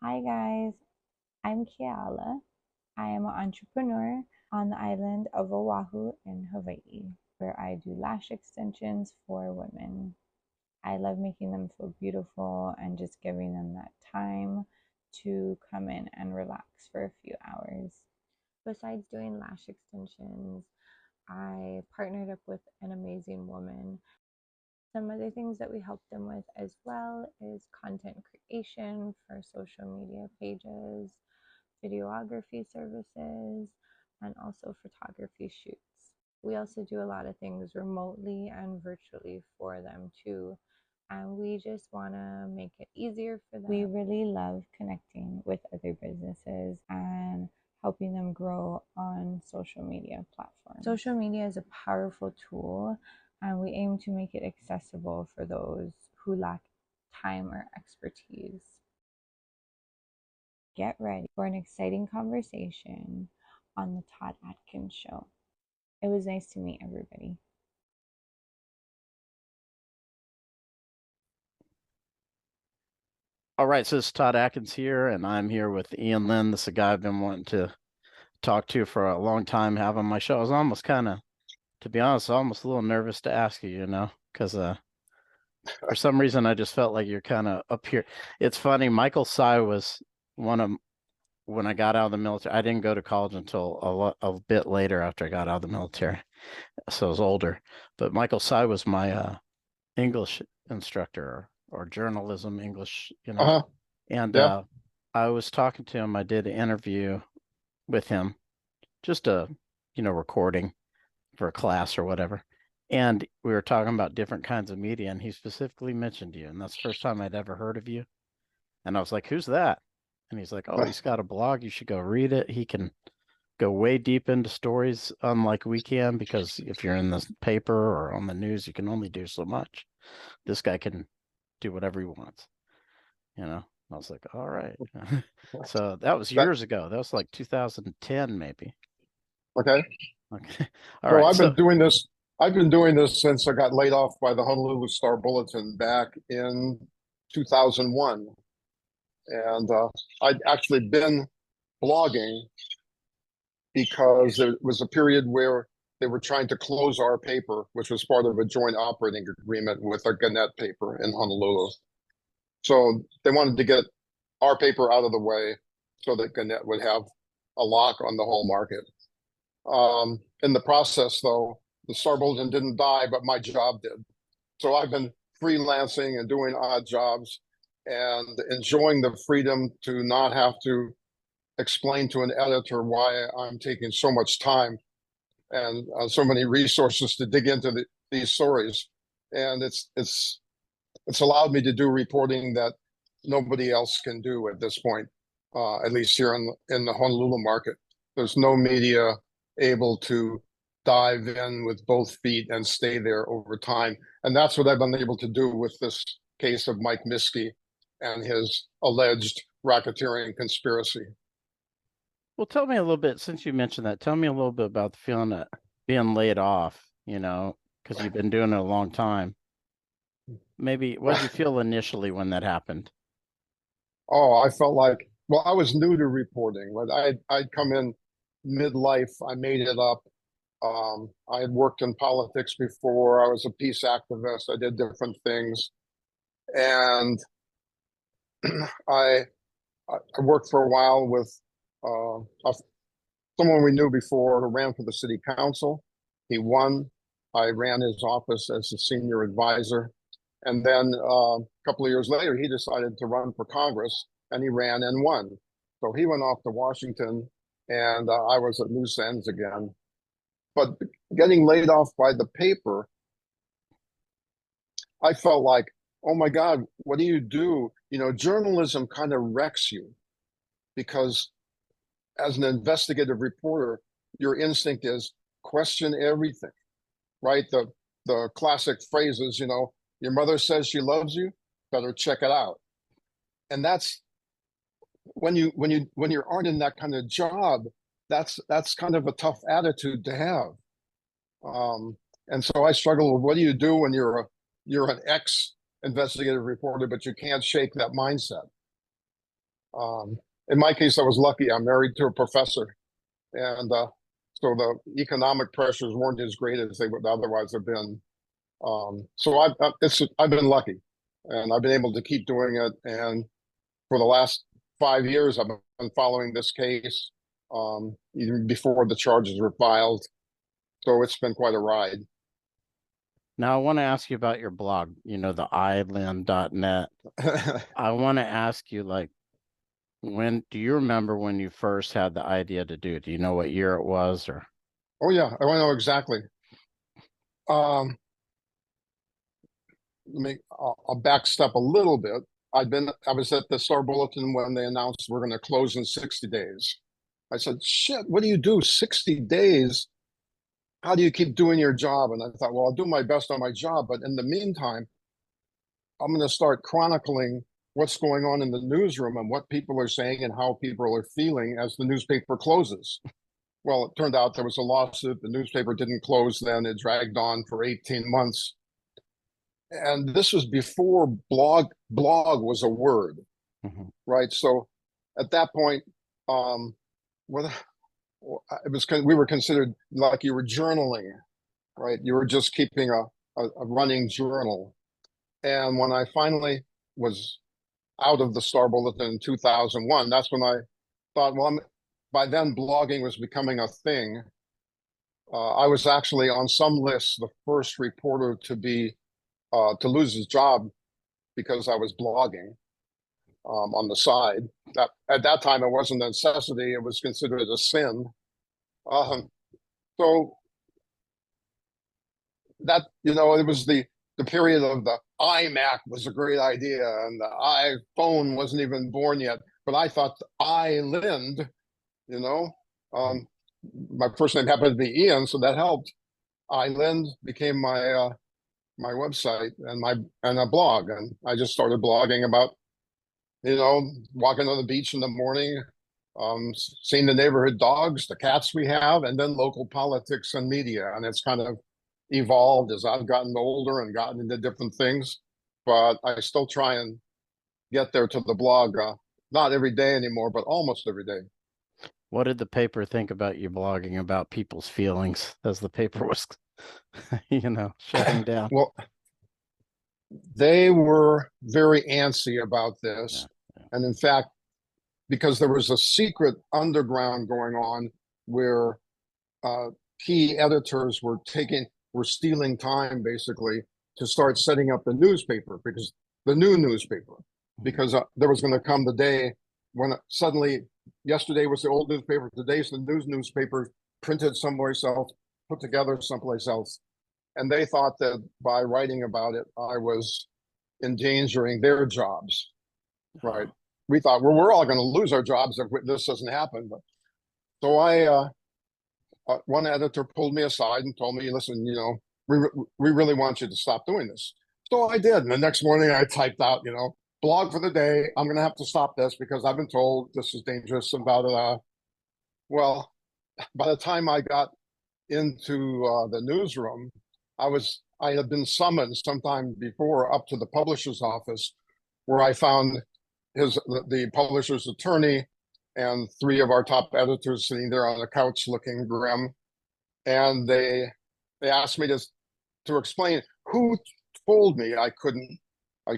Hi guys, I'm Kiala. I am an entrepreneur on the island of Oahu in Hawaii, where I do lash extensions for women. I love making them feel beautiful and just giving them that time to come in and relax for a few hours. Besides doing lash extensions, I partnered up with an amazing woman. Some other things that we help them with as well is content creation for social media pages, videography services, and also photography shoots. We also do a lot of things remotely and virtually for them too. And we just want to make it easier for them. We really love connecting with other businesses and helping them grow on social media platforms. Social media is a powerful tool, and we aim to make it accessible for those who lack time or expertise. Get ready for an exciting conversation on the Todd Atkins Show. It was nice to meet everybody. All right, so this is Todd Atkins here, and I'm here with Ian Lynn. This is a guy I've been wanting to talk to for a long time, have on my show. I was almost kind of, to be honest, almost a little nervous to ask you, because for some reason I just felt like you're kind of up here. It's funny, Michael Sy was one of, when I got out of the military, I didn't go to college until a bit later after I got out of the military, so I was older. But Michael Sy was my English instructor or journalism English, Uh-huh. and Yeah. I was talking to him. I did an interview with him, just a, recording for a class or whatever. And we were talking about different kinds of media, and he specifically mentioned you. And that's the first time I'd ever heard of you. And I was like, who's that? And he's like, oh, he's got a blog. You should go read it. He can go way deep into stories, unlike we can, because if you're in the paper or on the news, you can only do so much. This guy can do whatever he wants, you know? I was like, all right. So that was That years ago. That was like 2010, maybe. okay. Okay. All So right. I've So, been doing this. I've been doing this since I got laid off by the Honolulu Star Bulletin back in 2001, and I'd actually been blogging because there was a period where they were trying to close our paper, which was part of a joint operating agreement with a Gannett paper in Honolulu. So they wanted to get our paper out of the way so that Gannett would have a lock on the whole market. In the process, though, the Star Bulletin didn't die, but my job did. So I've been freelancing and doing odd jobs and enjoying the freedom to not have to explain to an editor why I'm taking so much time and so many resources to dig into these stories. And it's allowed me to do reporting that nobody else can do at this point, at least here in the Honolulu market. There's no media able to dive in with both feet and stay there over time. And that's what I've been able to do with this case of Mike Miske and his alleged racketeering conspiracy. well, tell me a little bit, since you mentioned that, tell me a little bit about the feeling of being laid off, because you've been doing it a long time. Maybe what did you feel initially when that happened? Oh, I felt like, well, I was new to reporting, right? I'd come in midlife, I made it up. I had worked in politics before. I was a peace activist. I did different things, and I I worked for a while with someone we knew before who ran for the city council. He won. I ran his office as a senior advisor, and then a couple of years later, he decided to run for Congress, and he ran and won. So he went off to Washington, and I was at loose ends again. But getting laid off by the paper, I felt like, oh my God, what do you do? You know, journalism kind of wrecks you because as an investigative reporter, your instinct is question everything, right? The classic phrases, your mother says she loves you, better check it out. And that's when you aren't in that kind of job, that's kind of a tough attitude to have. And so I struggle with what do you do when you're an ex investigative reporter, but you can't shake that mindset. In my case, I was lucky. I'm married to a professor, and so the economic pressures weren't as great as they would otherwise have been. So I've been lucky, and I've been able to keep doing it. And for the last 5 years, I've been following this case, even before the charges were filed. So it's been quite a ride. Now, I want to ask you about your blog, the island.net. I want to ask you, like, when do you remember when you first had the idea to do it? Do you know what year it was or? Oh yeah, I want to know exactly. Um, I'll backstep a little bit. I was at the Star Bulletin when they announced we're going to close in 60 days. I said, shit, what do you do? 60 days? How do you keep doing your job? And I thought, well, I'll do my best on my job. But in the meantime, I'm going to start chronicling what's going on in the newsroom and what people are saying and how people are feeling as the newspaper closes. Well, it turned out there was a lawsuit. The newspaper didn't close then. It dragged on for 18 months. And this was before blog was a word, right? So at that point, what it was, we were considered like you were journaling, right? You were just keeping a running journal. And when I finally was out of the Star Bulletin in 2001, that's when I thought, well, by then blogging was becoming a thing. I was actually on some lists the first reporter to lose his job because I was blogging on the side. That at that time it wasn't a necessity; it was considered a sin. Um, so that it was the period of the iMac was a great idea, and the iPhone wasn't even born yet. But I thought the island, you know, um, my first name happened to be Ian, so that helped. Island became my website and a blog, and I just started blogging about walking on the beach in the morning, seeing the neighborhood dogs, the cats we have, and then local politics and media. And it's kind of evolved as I've gotten older and gotten into different things. But I still try and get there to the blog, not every day anymore, but almost every day. What did the paper think about you blogging about people's feelings as the paper was, shutting down? Well, they were very antsy about Yeah, this. yeah. And in fact, because there was a secret underground going on where key editors were stealing time basically to start setting up the newspaper, because the new newspaper, because there was going to come the day when suddenly yesterday was the old newspaper, today's the news newspaper, printed somewhere else, put together someplace else. And they thought that by writing about it, I was endangering their jobs, right? We thought, well, we're all going to lose our jobs if this doesn't happen. But so one editor pulled me aside and told me, listen, we really want you to stop doing this. So I did. And the next morning I typed out, blog for the day. I'm going to have to stop this because I've been told this is dangerous. Well, by the time I got into the newsroom, I had been summoned sometime before up to the publisher's office, where I found the publisher's attorney and three of our top editors sitting there on the couch looking grim. And they asked me to explain who told me I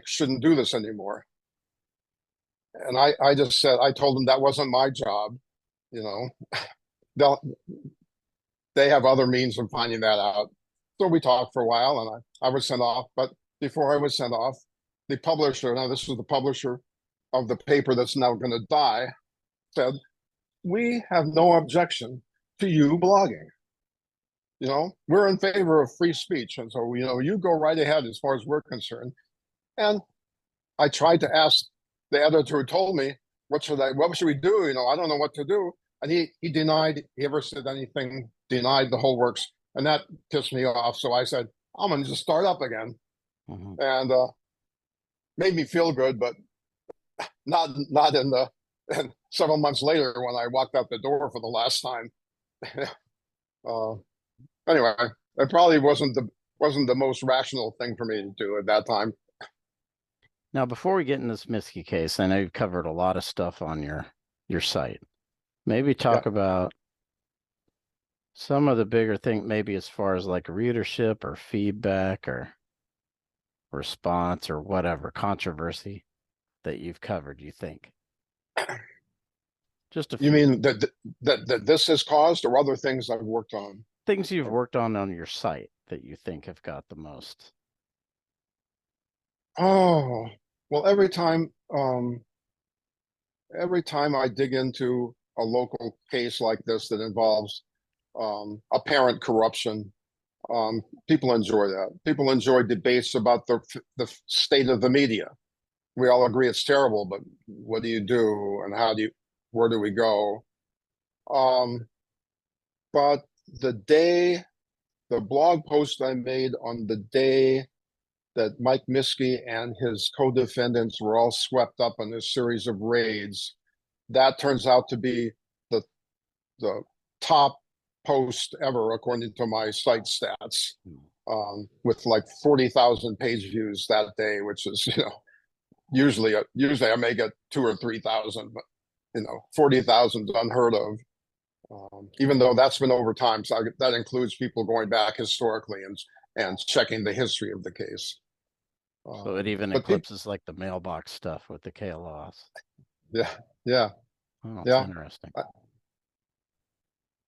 shouldn't do this anymore. And I just said, I told them that wasn't my job. They'll, they have other means of finding that out. So we talked for a while and I was sent off. But before I was sent off, the publisher, now this was the publisher of the paper that's now going to die, said, we have no objection to you blogging. We're in favor of free speech. And so, you go right ahead as far as we're concerned. And I tried to ask the editor who told me, what should we do? I don't know what to do. And he denied he ever said anything, denied the whole works. And that pissed me off. So I said, I'm going to just start up again. And made me feel good, but not and several months later when I walked out the door for the last time. Anyway, it probably wasn't the most rational thing for me to do at that time. Now, before we get in this Miske case, I know you've covered a lot of stuff on your site. Maybe Yeah. talk about some of the bigger things, maybe as far as like readership or feedback or response or whatever controversy that you've covered, you think? Just a You few mean that this has caused, or other things I've worked on? things you've worked on your site that you think have got the most. Oh, well, every time I dig into a local case like this that involves apparent corruption, people enjoy that. People enjoy debates about the state of the media. We all agree it's terrible, but what do you do, and where do we go? Um, but the day, the blog post I made on the day that Mike Miske and his co-defendants were all swept up in this series of raids, that turns out to be the the top post ever according to my site stats, with like 40,000 page views that day, which is usually I may get 2 or 3,000, but 40,000 is unheard of. Even though that's been over time, so that includes people going back historically and checking the history of the case. So it even But people, eclipses like the mailbox stuff with the KLOS. yeah, yeah, Oh, it's yeah. interesting.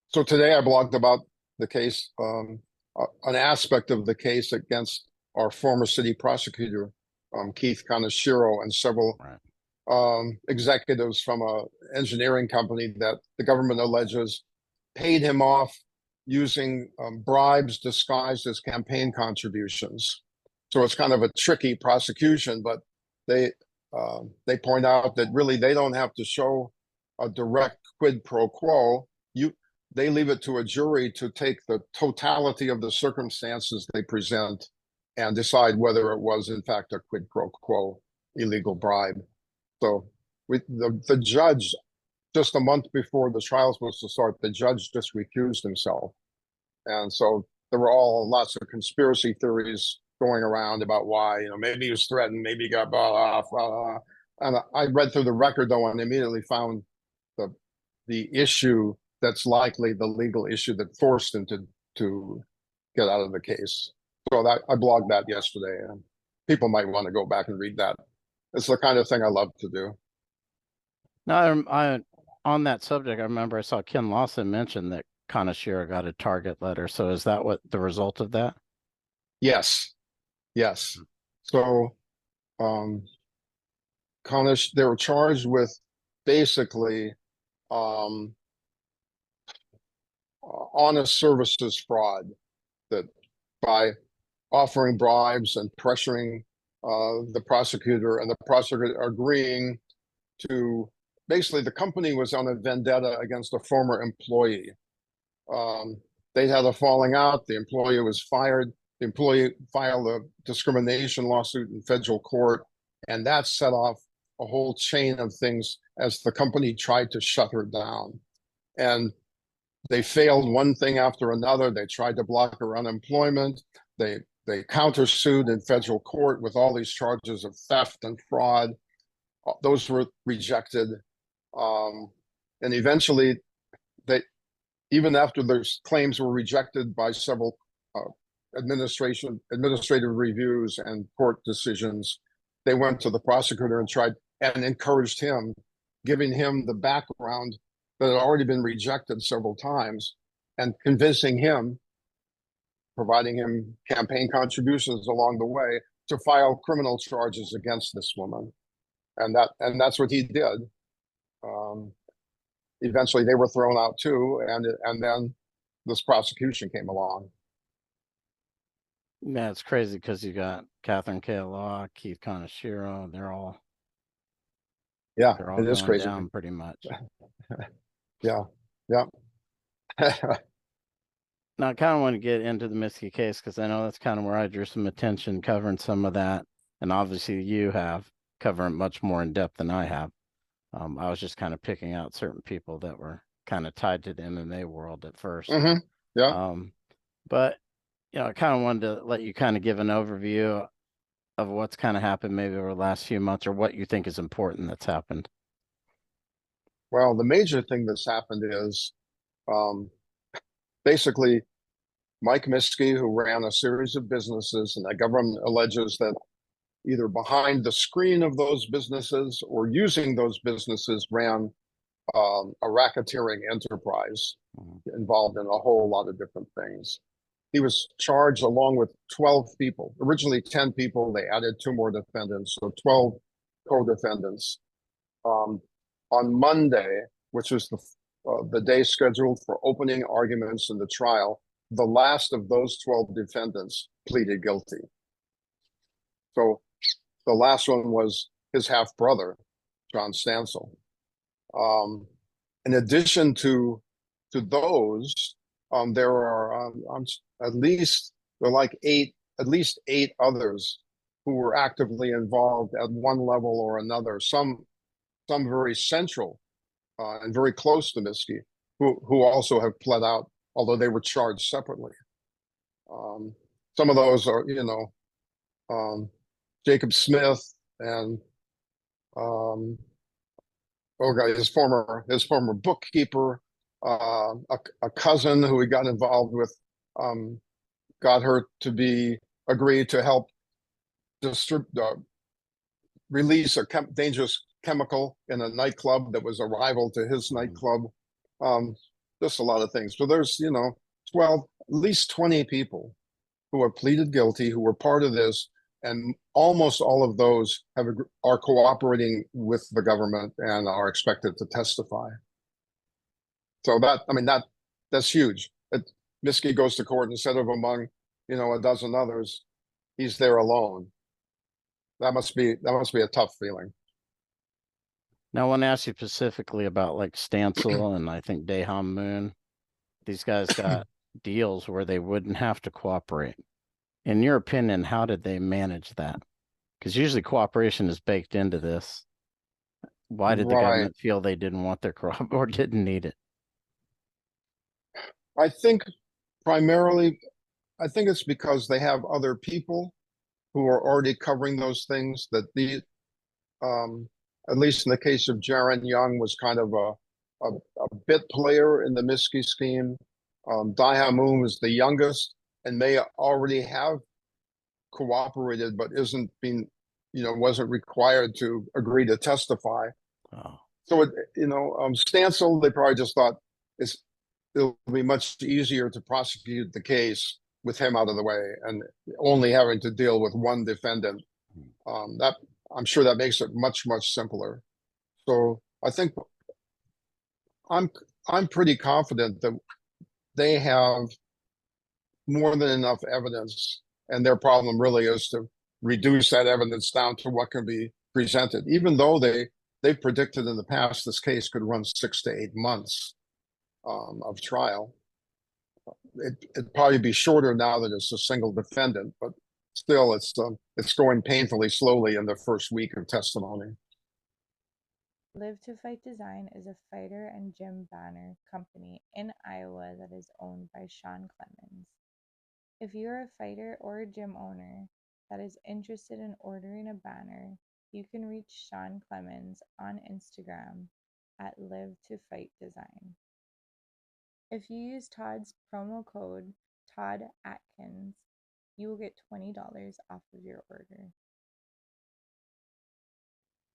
So today I blogged about the case, an aspect of the case against our former city prosecutor, Keith Kaneshiro, and several Right. executives from a engineering company that the government alleges paid him off using bribes disguised as campaign contributions. So it's kind of a tricky prosecution, but they point out that really they don't have to show a direct quid pro quo. They leave it to a jury to take the totality of the circumstances they present and decide whether it was in fact a quid pro quo illegal bribe. So the judge, just a month before the trial was supposed to start, the judge just recused himself. And so there were all lots of conspiracy theories going around about why, maybe he was threatened, maybe he got bought off. And I read through the record though and immediately found the the issue that's likely the legal issue that forced him to get out of the case. So that I blogged that yesterday, and people might want to go back and read that. It's the kind of thing I love to do. Now, on that subject, I remember I saw Ken Lawson mention that Kaneshiro got a target letter. So is that what the result of that? Yes, yes. So um, they were charged with basically um, honest services fraud, that by offering bribes and pressuring the prosecutor, and the prosecutor agreeing to, basically the company was on a vendetta against a former employee. Um, they had a falling out. The employee was fired. The employee filed a discrimination lawsuit in federal court, and that set off a whole chain of things as the company tried to shut her down. And they failed one thing after another. They tried to block her unemployment. They countersued in federal court with all these charges of theft and fraud. Those were rejected. And eventually, they, even after those claims were rejected by several administrative reviews and court decisions, they went to the prosecutor and tried and encouraged him, giving him the background that had already been rejected several times, and convincing him, providing him campaign contributions along the way, to file criminal charges against this woman. And that's what he did. Um, Eventually, they were thrown out too, and then this prosecution came along. Yeah, it's crazy because you got Katherine Koo, Keith Kaneshiro. Yeah, They're all it is going crazy. down pretty much. Yeah, yeah. Now, I kind of want to get into the Miske case because I know that's kind of where I drew some attention covering some of that. And obviously, you have covering much more in depth than I have. I was just kind of picking out certain people that were kind of tied to the MMA world at first. Mm-hmm. Yeah. But, I kind of wanted to let you kind of give an overview of what's kind of happened maybe over the last few months, or what you think is important that's happened? Well, the major thing that's happened is um, basically Mike Miske, who ran a series of businesses, and the government alleges that either behind the screen of those businesses or using those businesses ran a racketeering enterprise involved in a whole lot of different things. He was charged along with 12 people, originally 10 people. They added two more defendants, so 12 co-defendants. Um, on Monday, which was the day scheduled for opening arguments in the trial, the last of those 12 defendants pleaded guilty. So the last one was his half brother, John Stansel. In addition to those, there are at least at least eight others who were actively involved at one level or another. Some very central and very close to Miske, who also have pled out, although they were charged separately. Some of those are, Jacob Smith and his former bookkeeper, a cousin who he got involved with, got her to agree to help release a dangerous chemical in a nightclub that was a rival to his nightclub. Just a lot of things. So there's 12, at least 20 people who have pleaded guilty, who were part of this, and almost all of those are cooperating with the government and are expected to testify. So that's huge. Miske goes to court instead of among a dozen others, he's there alone. That must be a tough feeling. Now, I want to ask you specifically about like Stansel and I think Dian Moon. These guys got deals where they wouldn't have to cooperate. In your opinion, how did they manage that? Because usually cooperation is baked into this. Why did the Right. government feel they didn't want their crop or didn't need it? I think primarily, it's because they have other people who are already covering those things. That at least in the case of Jaron Young, was kind of a bit player in the Miske scheme. Dian Moon was the youngest and may already have cooperated, but wasn't required to agree to testify. Oh. So Stansel, they probably just thought it'll be much easier to prosecute the case with him out of the way and only having to deal with one defendant. That I'm sure that makes it much simpler. So I think I'm pretty confident that they have more than enough evidence, and their problem really is to reduce that evidence down to what can be presented. Even though they've predicted in the past this case could run 6 to 8 months of trial. It'd probably be shorter now that it's a single defendant, but still, it's going painfully slowly in the first week of testimony. Live to Fight Design is a fighter and gym banner company in Iowa that is owned by Sean Clemens. If you're a fighter or a gym owner that is interested in ordering a banner, you can reach Sean Clemens on Instagram at Live to Fight Design. If you use Todd's promo code Todd Atkins, you will get $20 off of your order.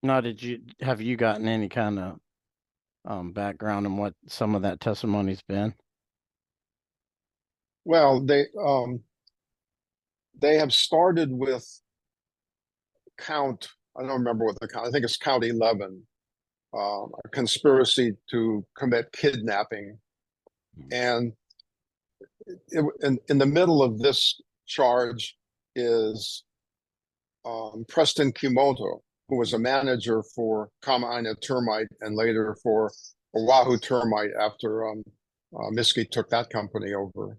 Now, have you gotten any kind of background on what some of that testimony's been? Well, they have started with count. I don't remember what the count. I think it's count 11, a conspiracy to commit kidnapping, and in the middle of this charge is Preston Kimoto, who was a manager for Kama'aina Termite and later for Oahu Termite after Miske took that company over.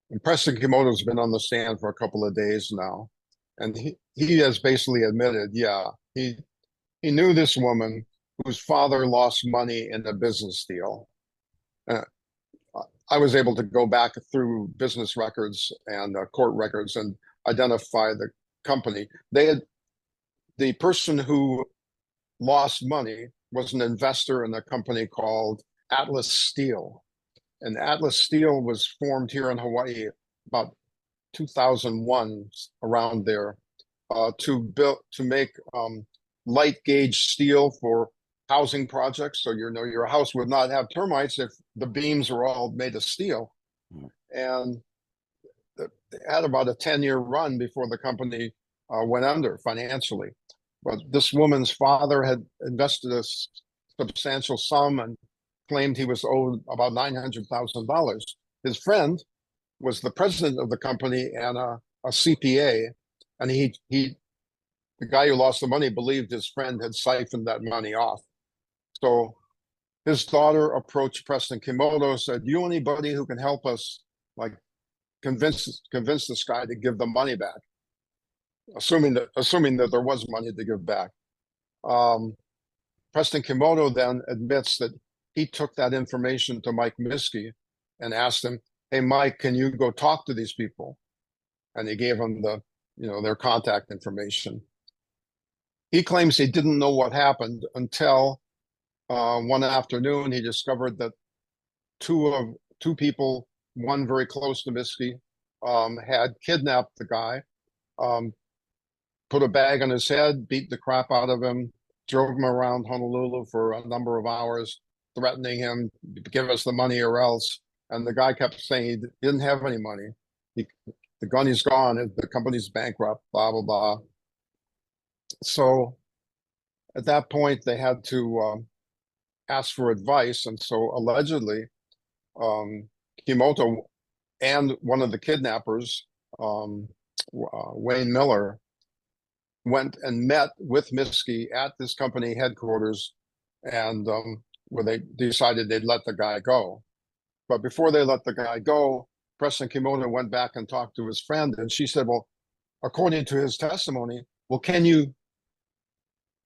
And Preston Kimoto's been on the stand for a couple of days now, and he has basically admitted, yeah, he knew this woman whose father lost money in a business deal. I was able to go back through business records and court records and identify company. The person who lost money was an investor in a company called Atlas Steel. And Atlas Steel was formed here in Hawaii about 2001, around there, to make light gauge steel for housing projects. So your house would not have termites if the beams are all made of steel. And it had about a 10-year run before the company went under financially. But this woman's father had invested a substantial sum and claimed he was owed about $900,000. His friend was the president of the company and a CPA, and the guy who lost the money believed his friend had siphoned that money off. So his daughter approached Preston Kimoto, said, "You anybody who can help us, like convince this guy to give the money back?" Assuming that there was money to give back. Preston Kimoto then admits that he took that information to Mike Miske and asked him, "Hey, Mike, can you go talk to these people?" And he gave him their contact information. He claims he didn't know what happened until one afternoon he discovered that two people, one very close to Miske, had kidnapped the guy, put a bag on his head, beat the crap out of him, drove him around Honolulu for a number of hours, threatening him, "Give us the money or else." And the guy kept saying he didn't have any money. The gun is gone. The company's bankrupt, blah, blah, blah. So at that point, they had to ask for advice. And so allegedly, Kimoto and one of the kidnappers, Wayne Miller, went and met with Miske at this company headquarters, and where they decided they'd let the guy go. But before they let the guy go, Preston Kimoto went back and talked to his friend, and she said, "Well, according to his testimony, well, can you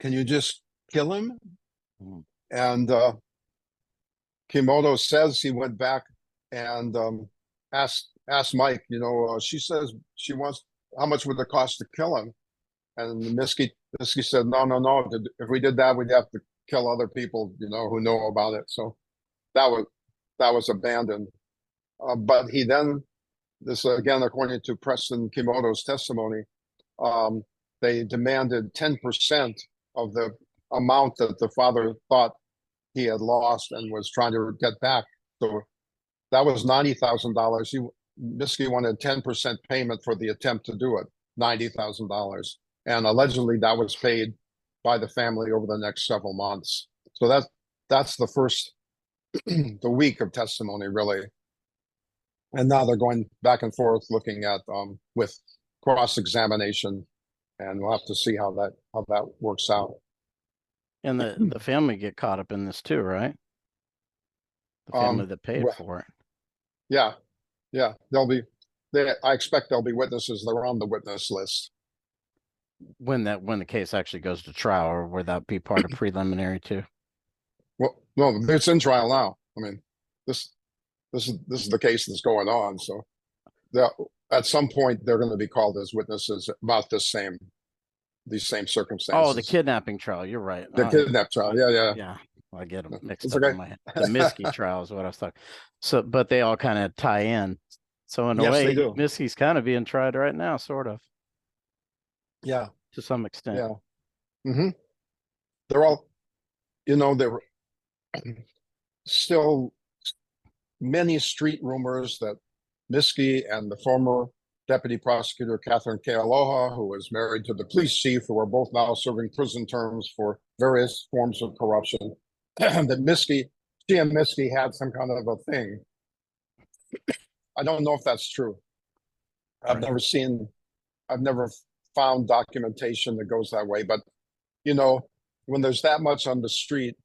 just kill him?" And Kimoto says he went back and asked Mike, she says she wants, how much would it cost to kill him? And Miske said, no. If we did that, we'd have to kill other people, who know about it. So that was abandoned. But he then, this again, according to Preston Kimoto's testimony, they demanded 10% of the amount that the father thought he had lost and was trying to get back. So that was $90,000. Miske wanted 10% payment for the attempt to do it, $90,000. And allegedly that was paid by the family over the next several months. So that's the first the week of testimony, really. And now they're going back and forth looking at with cross-examination, and we'll have to see how that works out. And the family get caught up in this too, right? The family that paid for it. Yeah. I expect there'll be witnesses. They're on the witness list. When the case actually goes to trial, or would that be part of preliminary too? Well, no, it's in trial now. I mean, this is the case that's going on. So at some point they're going to be called as witnesses about these same circumstances. Oh, the kidnapping trial. You're right. The kidnap trial. Yeah. Yeah. Well, I get them mixed up in my head. The Miske trial is what I was talking. So, but they all kind of tie in. So in a way, Miske's kind of being tried right now, sort of. Yeah. To some extent. Yeah. Mm-hmm. They're all, there were still many street rumors that Miske and the former deputy prosecutor, Katherine Koo, who was married to the police chief, who are both now serving prison terms for various forms of corruption, that she and Miske had some kind of a thing. I don't know if that's true. I've never found documentation that goes that way, but when there's that much on the street,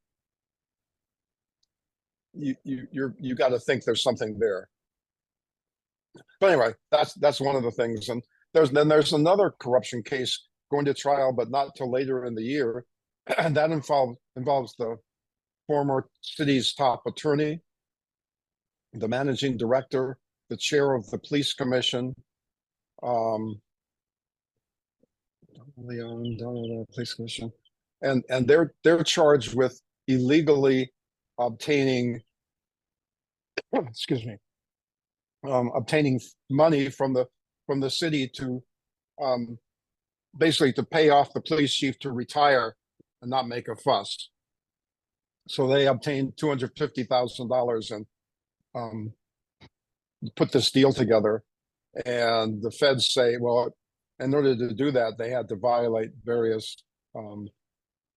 you got to think there's something there. But anyway, that's one of the things. And there's another corruption case going to trial, but not till later in the year, and that involves the former city's top attorney, the managing director, the chair of the police commission, Leon, Police Commission, and they're charged with illegally obtaining, excuse me, obtaining money from the city to basically to pay off the police chief to retire and not make a fuss. So they obtained $250,000 and put this deal together. And the feds say, well, in order to do that, they had to violate various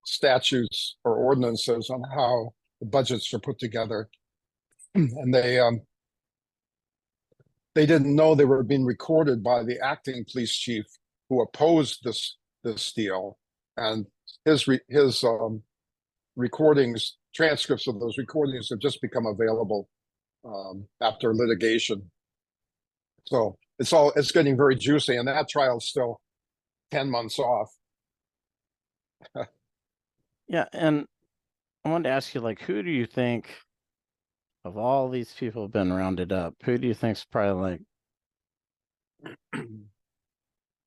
statutes or ordinances on how the budgets are put together. And they didn't know they were being recorded by the acting police chief who opposed this deal, and his recordings, transcripts of those recordings have just become available after litigation. So it's getting very juicy, and that trial's still 10 months off. Yeah, and I wanted to ask you, like, who do you think of all these people have been rounded up, who do you think is probably like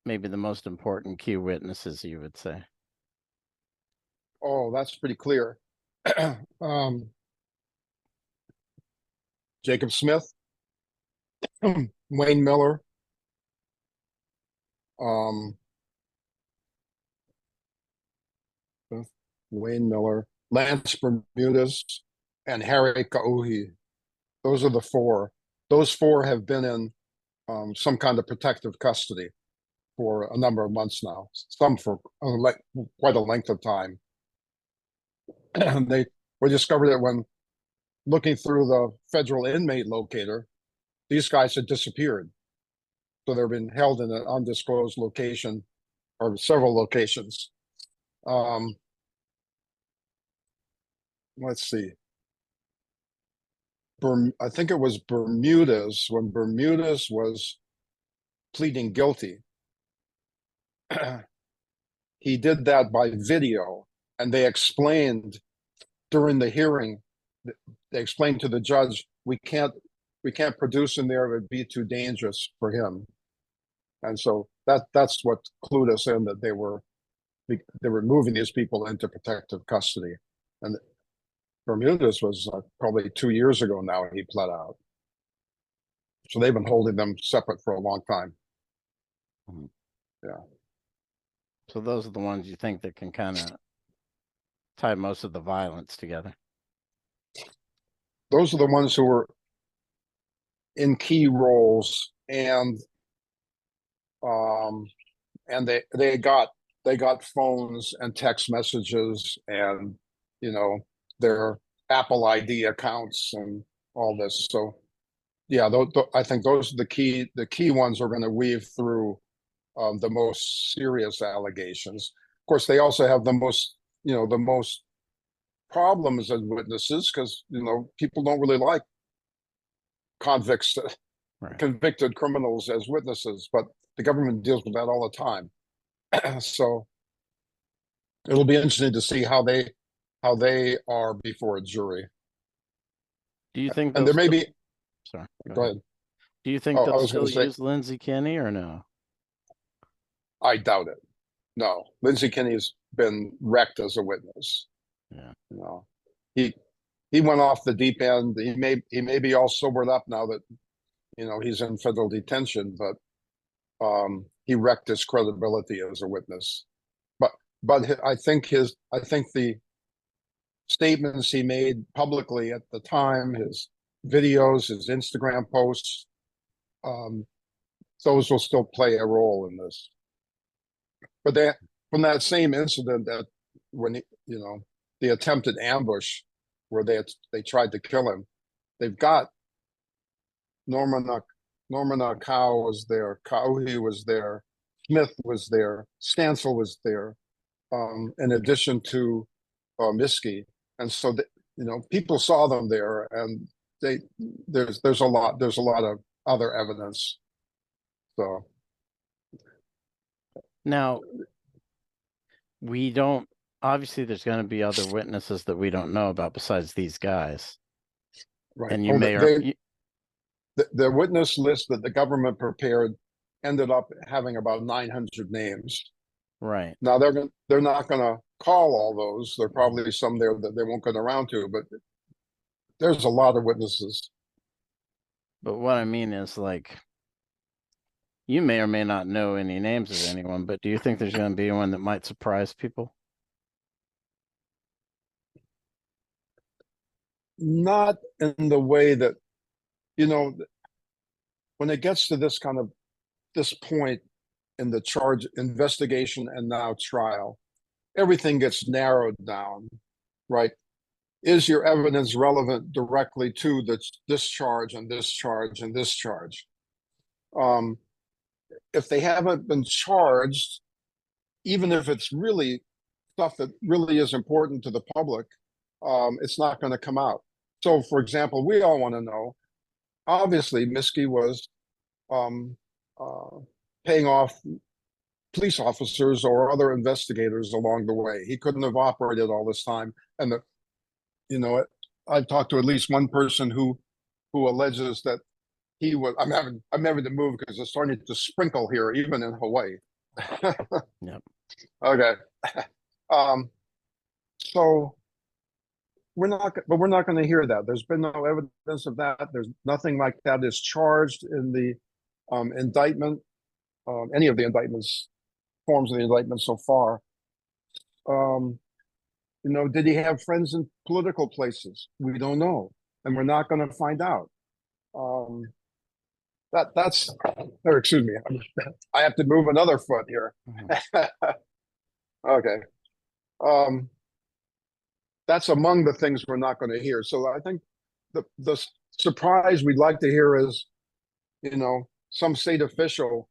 maybe the most important key witnesses, you would say? Oh, that's pretty clear. Jacob Smith, Wayne Miller, Lance Bermudez, and Harry Kauhi. Those are the four. Those four have been in some kind of protective custody for a number of months now, some for quite a length of time. They were discovered that when looking through the federal inmate locator, these guys had disappeared. So they've been held in an undisclosed location or several locations. Let's see. I think it was Bermudez, when Bermudez was pleading guilty. He did that by video, and they explained during the hearing, they explained to the judge, we can't produce in there, it would be too dangerous for him. And so that's what clued us in that they were moving these people into protective custody. And Bermudez was probably 2 years ago now he pled out. So they've been holding them separate for a long time. Mm-hmm. Yeah. So those are the ones you think that can kind of tie most of the violence together. Those are the ones who were in key roles, and they got phones and text messages, and their Apple ID accounts and all this. So yeah, I think those are the key ones are going to weave through the most serious allegations. Of course, they also have the most problems as witnesses, because people don't really like convicts, right, convicted criminals as witnesses, but the government deals with that all the time. So it'll be interesting to see how they are before a jury. Do you think and there may be sorry, go ahead. Do you think they'll still use Lindsay Kinney or no? I doubt it. No, Lindsay Kinney's been wrecked as a witness. Yeah. He went off the deep end. He may be all sobered up now that he's in federal detention, but he wrecked his credibility as a witness. But I think the statements he made publicly at the time, his videos, his Instagram posts, those will still play a role in this. But from that same incident, that when the attempted ambush where they tried to kill him, they've got Norman Akau was there, Kauhi was there, Smith was there, Stansel was there, in addition to Miske. And so people saw them there, and there's a lot of other evidence. So now we don't, obviously there's going to be other witnesses that we don't know about besides these guys. Right. And the witness list that the government prepared ended up having about 900 names. Right. Now they're not gonna call all those. There are probably some there that they won't get around to, but there's a lot of witnesses. But what I mean is, like, you may or may not know any names of anyone, but do you think there's going to be one that might surprise people? Not in the way that, you know, when it gets to this point in the charge investigation and now trial, everything gets narrowed down, right? Is your evidence relevant directly to this charge and this charge and this charge? Um, if they haven't been charged, even if it's really stuff that really is important to the public, it's not going to come out. So, for example, we all want to know. Obviously, Miske was um, uh, paying off police officers or other investigators along the way. He couldn't have operated all this time. And I've talked to at least one person who alleges that he was. I'm having to move because it's starting to sprinkle here, even in Hawaii. Yep. Okay. Um, so we're not going to hear that. There's been no evidence of that. There's nothing like that is charged in the indictment, any of the indictments, forms of the indictment so far. Did he have friends in political places? We don't know, and we're not going to find out. Um, that's. Or excuse me, I have to move another foot here. Okay. Um, that's among the things we're not going to hear. So I think the surprise we'd like to hear is, some state official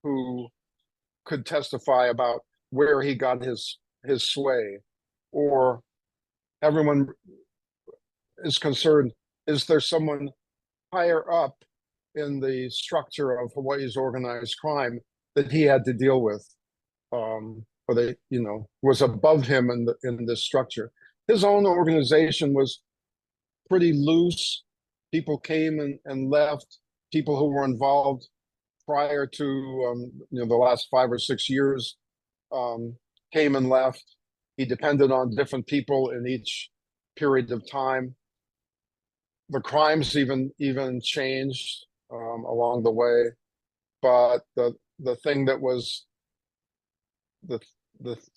who could testify about where he got his sway, or everyone is concerned, is there someone higher up in the structure of Hawaii's organized crime that he had to deal with, or they, was above him in this structure. His own organization was pretty loose. People came and left. People who were involved prior to the last 5 or 6 years came and left. He depended on different people in each period of time. The crimes even changed along the way, but the thing that was the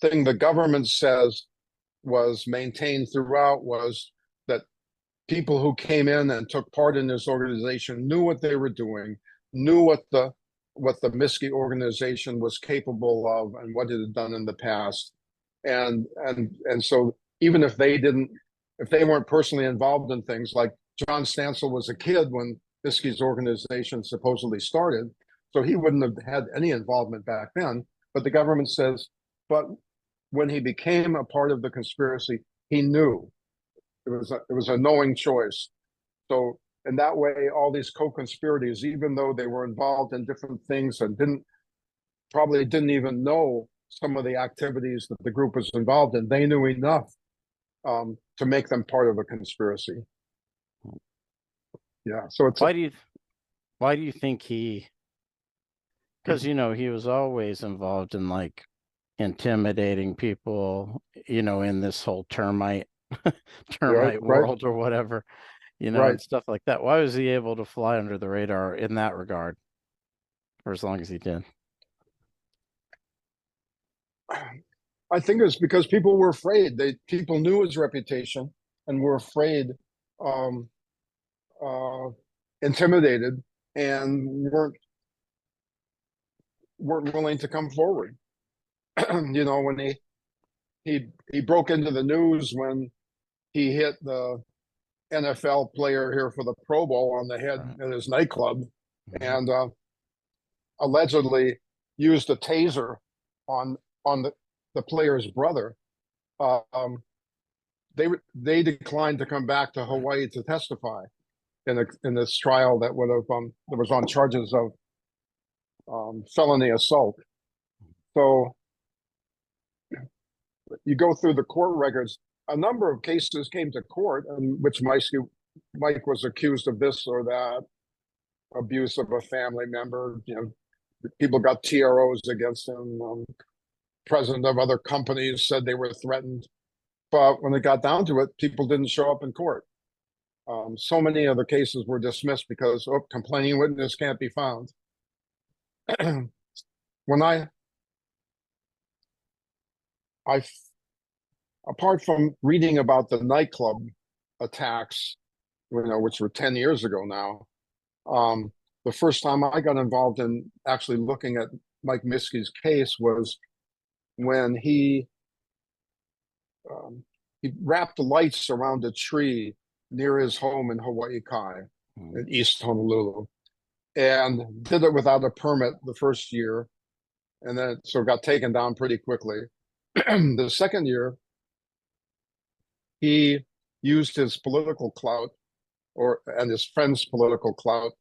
thing the government says was maintained throughout was that people who came in and took part in this organization knew what they were doing, knew what the Miske organization was capable of and what it had done in the past. And so even if they weren't personally involved in things, like John Stansel was a kid when Miske's organization supposedly started, so he wouldn't have had any involvement back then. But the government says, but when he became a part of the conspiracy, he knew. It was a knowing choice. So in that way, all these co-conspirators, even though they were involved in different things and probably didn't even know some of the activities that the group was involved in, they knew enough to make them part of a conspiracy. Yeah. So it's why do you think he? Because he was always involved in, like, intimidating people, in this whole termite right, world or whatever, right. and stuff like that. Why was he able to fly under the radar in that regard for as long as he did? I think it's because people were afraid. People knew his reputation and were afraid, um, uh, intimidated, and weren't willing to come forward. When he broke into the news when he hit the NFL player here for the Pro Bowl on the head Right. at his nightclub, and allegedly used a taser on the player's brother. Um, they declined to come back to Hawaii to testify in this trial that was on charges of felony assault. So you go through the court records. A number of cases came to court in which Mike was accused of this or that, abuse of a family member. People got TROs against him. president of other companies said they were threatened. But when it got down to it, people didn't show up in court. So many of the cases were dismissed because complaining witness can't be found. When I, apart from reading about the nightclub attacks, which were 10 years ago now, the first time I got involved in actually looking at Mike Miske's case was when he wrapped the lights around a tree near his home in Hawaii Kai, in East Honolulu, and did it without a permit the first year, and then so it got taken down pretty quickly. The second year, he used his political clout and his friend's political clout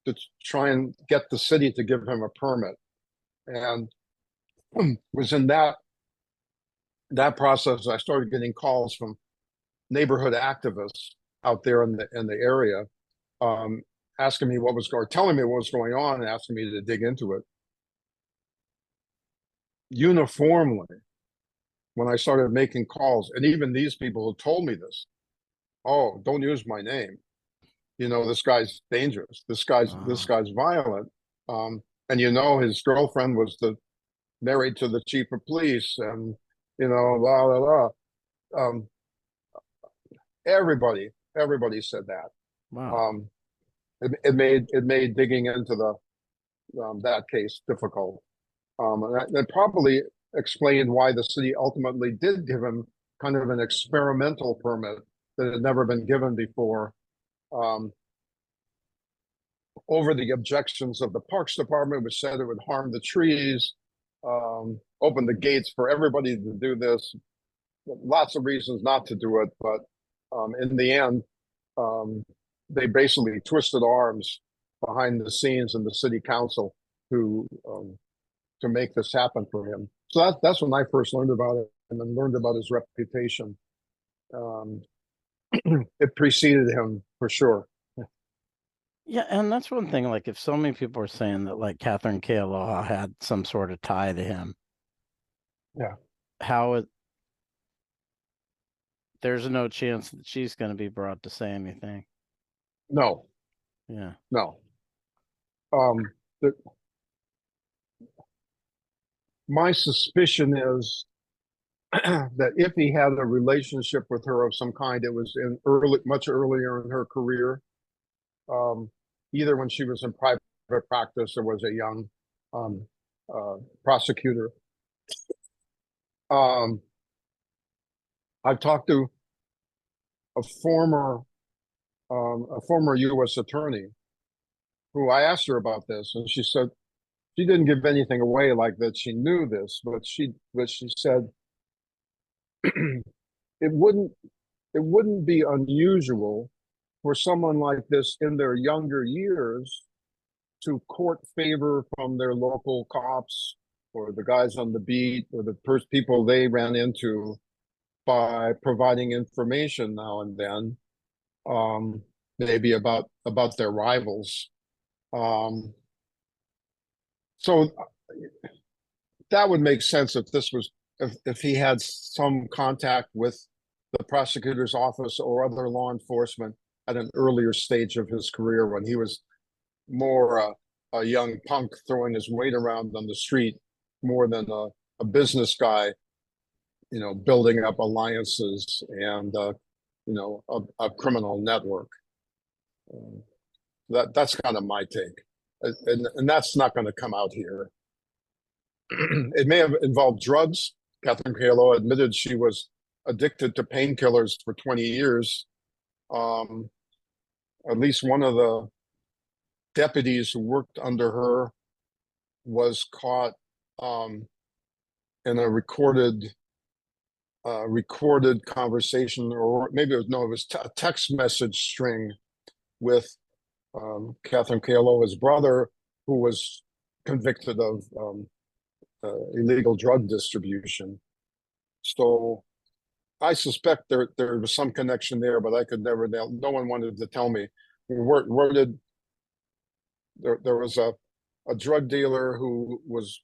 to try and get the city to give him a permit, and was in that process I started getting calls from neighborhood activists out there in the area, asking me what was going, telling me what was going on, and asking me to dig into it. Uniformly, when I started making calls, and even these people who told me this, oh, don't use my name. This guy's dangerous. This guy's violent. And his girlfriend was married to the chief of police, and blah blah blah. Everybody said that. Wow. It made digging into that case difficult. And that probably explained why the city ultimately did give him kind of an experimental permit that had never been given before, over the objections of the Parks Department, which said it would harm the trees, open the gates for everybody to do this. Lots of reasons not to do it, but in the end, they basically twisted arms behind the scenes in the city council to make this happen for him. So that's when I first learned about it, and then learned about his reputation. It preceded him for sure. Yeah, and that's one thing. Like, if so many people are saying that, like, Katherine Koo had some sort of tie to him, yeah, there's no chance that she's going to be brought to say anything. No. Yeah. No. My suspicion is that if he had a relationship with her of some kind, it was much earlier in her career, either when she was in private practice or was a young prosecutor. I've talked to a former U.S. attorney who I asked her about this, and she said she didn't give anything away like that. She knew this, but she said it wouldn't be unusual for someone like this in their younger years to court favor from their local cops or the guys on the beat or the people they ran into by providing information now and then, maybe about their rivals. So that would make sense if he had some contact with the prosecutor's office or other law enforcement at an earlier stage of his career, when he was more a young punk throwing his weight around on the street, more than a business guy, building up alliances and a criminal network. That's kind of my take, and that's not going to come out here. It may have involved drugs. Katherine Koo admitted she was addicted to painkillers for 20 years. At least one of the deputies who worked under her was caught in a recorded conversation, or maybe it was a text message string with Katherine Koo's brother, who was convicted of illegal drug distribution. So I suspect there was some connection there, but I could never. No one wanted to tell me where did there was a drug dealer who was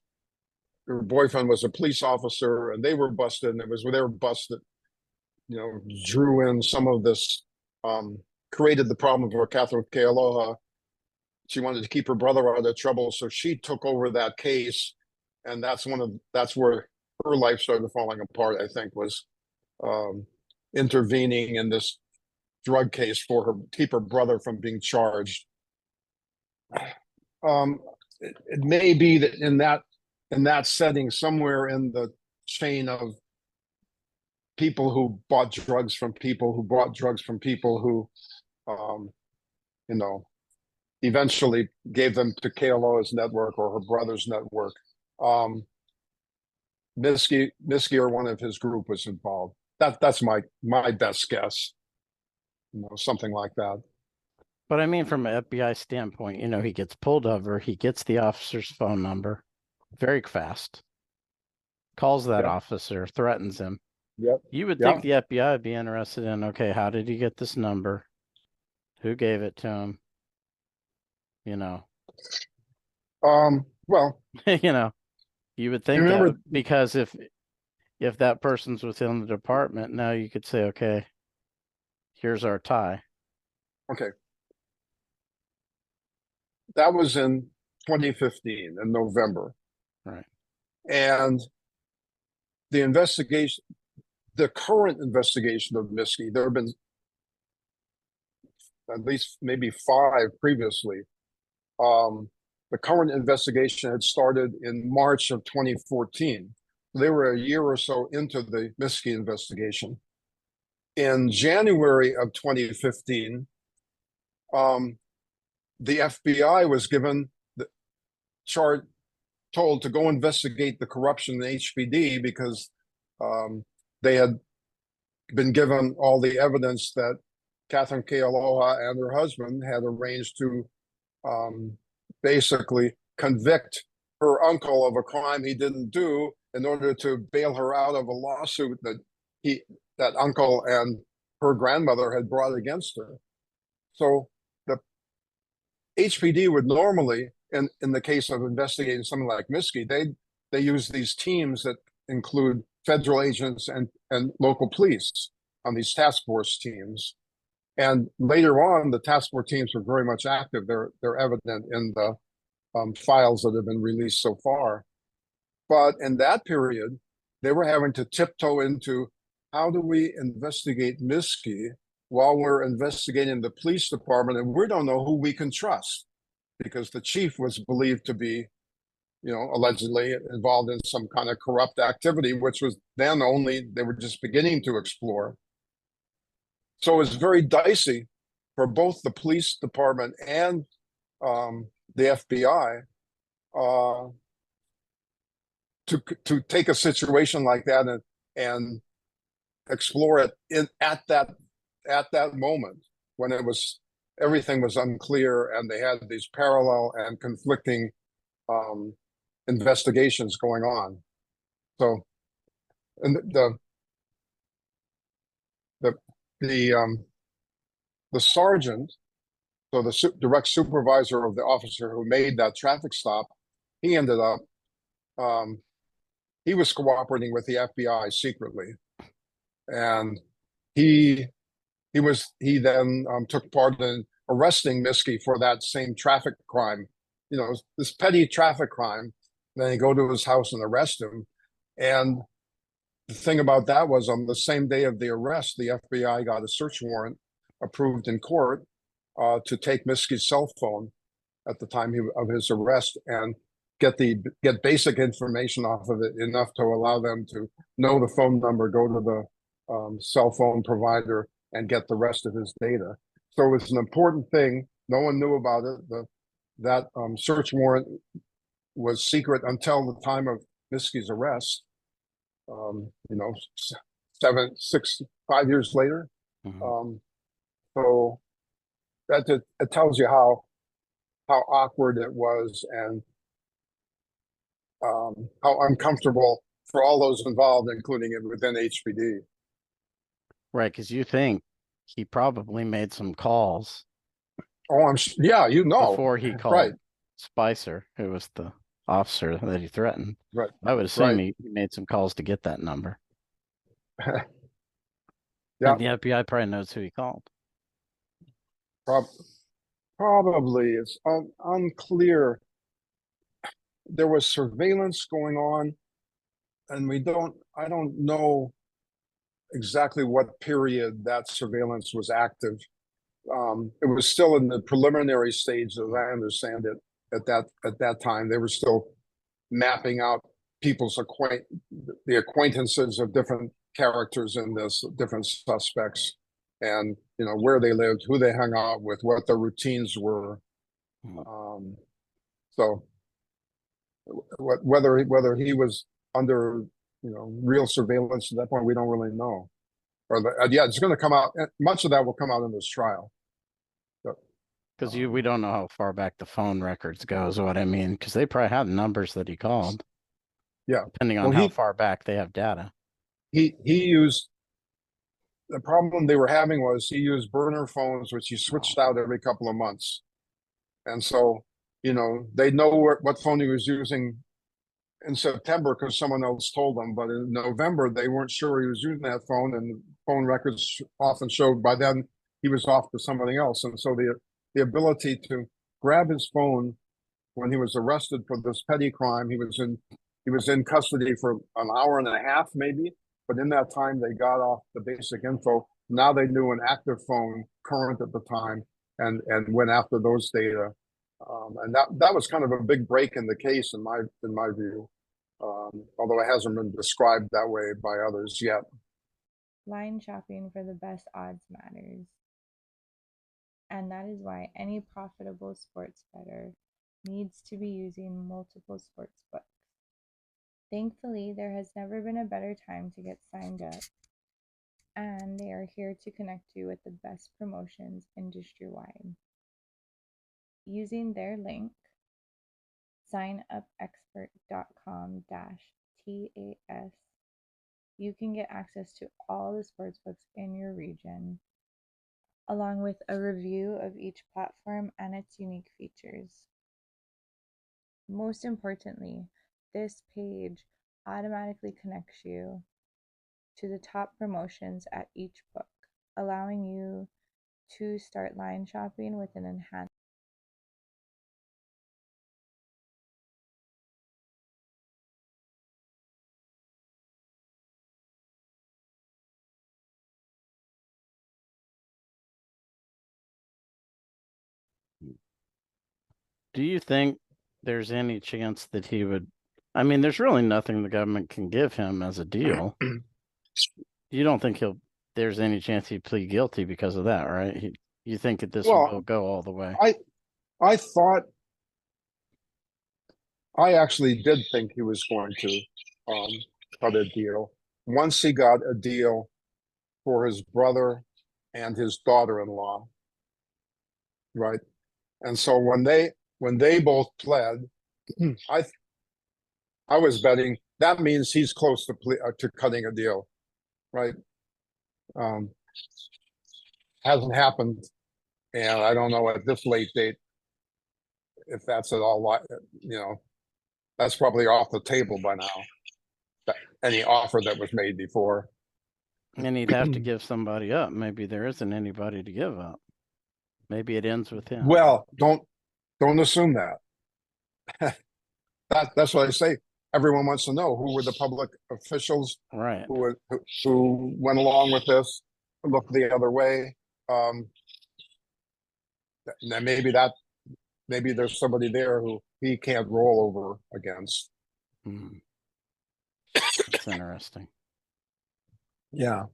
her boyfriend was a police officer, and they were busted. And they were busted. Drew in some of this, created the problem for Katherine Koo. She wanted to keep her brother out of trouble, so she took over that case, and that's where her life started falling apart. I think was intervening in this drug case for her keep her brother from being charged. It may be that in that setting, somewhere in the chain of people who bought drugs from people who bought drugs from people who, you know, eventually gave them to Kealoha's network or her brother's network. Miske or one of his group was involved. That's my best guess. Something like that. But I mean, from an FBI standpoint, he gets pulled over, he gets the officer's phone number very fast, calls that officer, threatens him. Yep. You would think the FBI would be interested in, okay, how did he get this number? Who gave it to him? Well, you would think that because if that person's within the department, now you could say, okay, here's our tie. Okay. That was in 2015 in November. Right. And the current investigation of Miske, there have been at least maybe 5 previously. The current investigation had started in March of 2014. They were a year or so into the Miske investigation. In January of 2015, the FBI was given the told to go investigate the corruption in HPD because they had been given all the evidence that Katherine Kealoha and her husband had arranged to basically convict her uncle of a crime he didn't do in order to bail her out of a lawsuit that uncle and her grandmother had brought against her. So the HPD would normally, in the case of investigating something like Miske, they use these teams that include federal agents and local police on these task force teams. And later on, the task force teams are very much active. They're evident in the files that have been released so far. But in that period, they were having to tiptoe into how do we investigate Miske while we're investigating the police department, and we don't know who we can trust because the chief was believed to be, allegedly involved in some kind of corrupt activity, which was then they were just beginning to explore. So it was very dicey for both the police department and the FBI to take a situation like that and explore it at that moment when everything was unclear and they had these parallel and conflicting investigations going on. So, and the sergeant, so the direct supervisor of the officer who made that traffic stop, he ended up he was cooperating with the FBI secretly, and he then took part in arresting Miske for that same traffic crime, this petty traffic crime. Then they go to his house and arrest him. And the thing about that was on the same day of the arrest, the FBI got a search warrant approved in court to take Miske's cell phone at the time of his arrest and get basic information off of it enough to allow them to know the phone number, go to the cell phone provider, and get the rest of his data. So it was an important thing. No one knew about it. That search warrant was secret until the time of Miske's arrest. 5 years later. Mm-hmm. So that it tells you how awkward it was and how uncomfortable for all those involved, including it within HPD. Right, because you think he probably made some calls. Oh, before he called Spicer, who was the officer that he threatened. Right. I would assume Right. he made some calls to get that number. Yeah. And the FBI probably knows who he called. Prob Probably. It's unclear. There was surveillance going on, and I don't know exactly what period that surveillance was active. It was still in the preliminary stage, as I understand it, at that time. They were still mapping out the acquaintances of different characters in this, different suspects, and where they lived, who they hung out with, what their routines were. Um, so whether he was under real surveillance at that point, we don't really know. Yeah, it's going to come out. Much of that will come out in this trial. Because we don't know how far back the phone records go, is what I mean. Because they probably have numbers that he called. Yeah, depending on well, how far back they have data. He used the problem they were having was he used burner phones, which he switched out every couple of months, and so they know what phone he was using in September because someone else told them, but in November they weren't sure he was using that phone, and phone records often showed by then he was off to somebody else, and so the ability to grab his phone when he was arrested for this petty crime, he was in custody for an hour and a half maybe, but in that time they got off the basic info. Now they knew an active phone current at the time and went after those data. And that was kind of a big break in the case in my view, although it hasn't been described that way by others yet. Line shopping for the best odds matters, and that is why any profitable sports bettor needs to be using multiple sports books. Thankfully, there has never been a better time to get signed up, and they are here to connect you with the best promotions industry-wide. Using their link, signupexpert.com-TAS, you can get access to all the sportsbooks in your region, along with a review of each platform and its unique features. Most importantly, this page automatically connects you to the top promotions at each book, allowing you to start line shopping with an enhanced. Do you think there's any chance that he would? I mean, there's really nothing the government can give him as a deal. You don't think there's any chance he'd plead guilty because of that, right? You think that this will go all the way? I thought I actually did think he was going to cut a deal once he got a deal for his brother and his daughter-in-law, right? And so when they both pled, I was betting that means he's close to cutting a deal, right? Hasn't happened, and I don't know at this late date if that's at all. That's probably off the table by now. Any offer that was made before. And he'd have to give somebody up. Maybe there isn't anybody to give up. Maybe it ends with him. Well, don't assume that. That's what I say. Everyone wants to know who were the public officials, right? Who went along with this, looked the other way. And maybe there's somebody there who he can't roll over against. That's interesting. Yeah.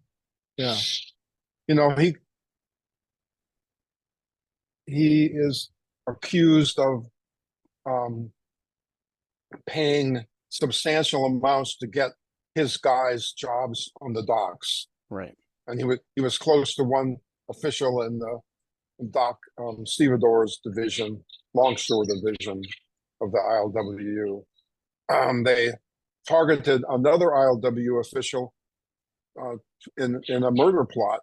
He is accused of paying substantial amounts to get his guys jobs on the docks. Right. And he was close to one official in the dock stevedores division, longshore division of the ILWU. They targeted another ILW official in a murder plot